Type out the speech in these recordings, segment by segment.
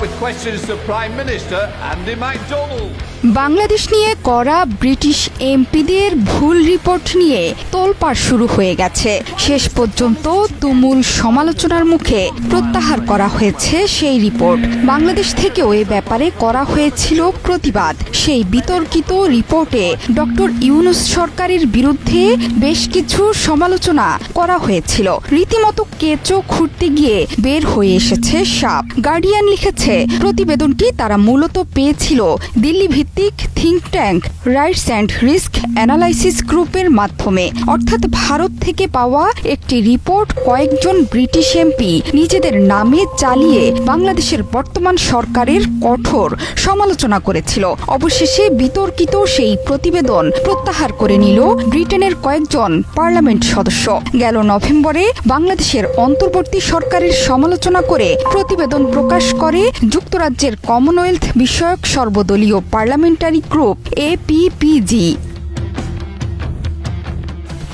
with questions to Prime Minister Andy McDonald. Bangladesh নিয়ে করা British এমপিদের ভুল রিপোর্ট নিয়ে তোলপাড় শুরু হয়ে গেছে। শেষ পর্যন্ত তুমুল সমালোচনার মুখে প্রত্যাহার করা হয়েছে সেই রিপোর্ট। বাংলাদেশ থেকেও এ ব্যাপারে করা হয়েছিল প্রতিবাদ। সেই বিতর্কিত রিপোর্টে ডক্টর ইউনূস সরকারের বিরুদ্ধে বেশ কিছু সমালোচনা করা হয়েছিল। রীতিমতো কেঁচো খুঁড়তে গিয়ে বের হয়ে এসেছে সাপ। গার্ডিয়ান লিখেছে, প্রতিবেদনটি তারা মূলত পেয়েছিল Delhi think tank rights and risk analysis গ্রুপের মাধ্যমে। অর্থাৎ ভারত থেকে পাওয়া একটি রিপোর্ট কয়েকজন ব্রিটিশ এমপি নিজেদের নামে চালিয়ে বাংলাদেশের বর্তমান সরকারের কঠোর সমালোচনা করেছিল। অবশেষে বিতর্কিত সেই প্রতিবেদন প্রত্যাহার করে নিল ব্রিটেনের কয়েকজন পার্লামেন্ট সদস্য। গেল নভেম্বরে বাংলাদেশের অন্তর্বর্তী সরকারের সমালোচনা করে প্রতিবেদন প্রকাশ করে যুক্তরাজ্যের কমনওয়েলথ বিষয়ক সর্বদলীয় পার্লামেন্টারি গ্রুপ APPG।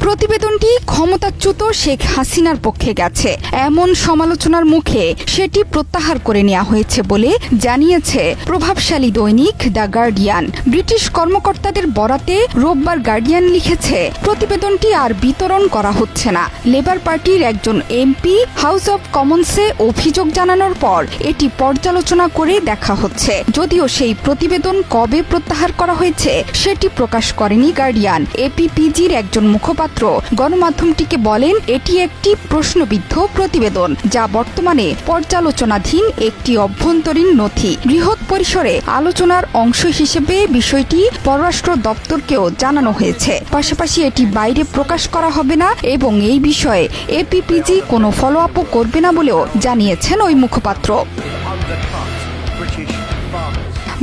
প্রতিবেদনটি ক্ষমতাচ্যুত শেখ হাসিনার পক্ষে গেছে। এমন সমালোচনার মুখে সেটি প্রত্যাহার করে নেওয়া হয়েছে বলে জানিয়েছে প্রভাবশালী দৈনিক দ্য গার্ডিয়ান। ব্রিটিশ কর্মকর্তাদের বরাতে রোববার গার্ডিয়ান লিখেছে, প্রতিবেদনটি আর বিতরণ করা হচ্ছে না। লেবার পার্টির একজন এমপি হাউস অব কমন্সে অভিযোগ জানানোর পর এটি পর্যালোচনা করে দেখা হচ্ছে। যদিও সেই প্রতিবেদন কবে প্রত্যাহার করা হয়েছে সেটি প্রকাশ করেনি গার্ডিয়ান। APPGর একজন মুখপাত্র গণমাধ্যমটিকে বলেন, এটি একটি প্রশ্নবিদ্ধ প্রতিবেদন যা বর্তমানে পর্যালোচনাধীন একটি অভ্যন্তরীণ নথি। বৃহৎ পরিসরে আলোচনার অংশ হিসেবে বিষয়টি পররাষ্ট্র দপ্তরকেও জানানো হয়েছে। পাশাপাশি এটি বাইরে প্রকাশ করা হবে না এবং এই বিষয়ে APPG কোনো ফলো আপও করবে না বলেও জানিয়েছেন ওই মুখপাত্র।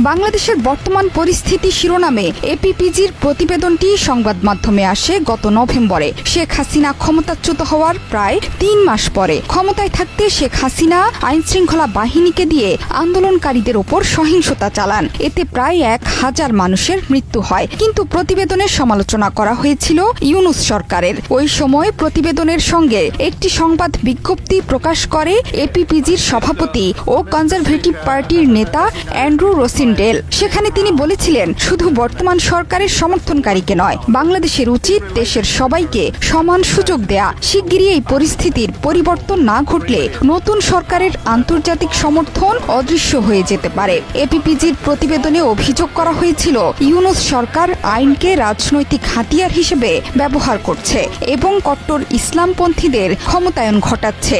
বাংলাদেশের বর্তমান পরিস্থিতি শিরোনামে APPGর প্রতিবেদনটি সংবাদ মাধ্যমে আসে গত নভেম্বরে। শেখ হাসিনা ক্ষমতাচ্যুত হওয়ার প্রায় 3 মাস পরে। ক্ষমতায় থাকতে শেখ হাসিনা আইনশৃঙ্খলা বাহিনীকে দিয়ে আন্দোলনকারীদের ওপর সহিংসতা চালান। এতে প্রায় 1000 মানুষের মৃত্যু হয়। কিন্তু প্রতিবেদনের সমালোচনা করা হয়েছিল ইউনূস সরকারের। ওই সময় প্রতিবেদনের সঙ্গে একটি সংবাদ বিজ্ঞপ্তি প্রকাশ করে APPGর সভাপতি ও কনজারভেটিভ পার্টির নেতা অ্যান্ড্রু রসিনডেল। সেখানে তিনি বলেছিলেন, শুধু বর্তমান সরকারের সমর্থনকারীকে নয়, বাংলাদেশের উচিত দেশের সবাইকে সমান সুযোগ দেয়া। শিগগিরই এই পরিস্থিতির পরিবর্তন না ঘটলে নতুন সরকারের আন্তর্জাতিক সমর্থন অদৃশ্য হয়ে যেতে পারে। APPGর প্রতিবেদনে অভিযোগ করা হয়েছিল, ইউনূস সরকার আইনকে রাজনৈতিক হাতিয়ার হিসেবে ব্যবহার করছে এবং কট্টর ইসলামপন্থীদের ক্ষমতায়ন ঘটাচ্ছে।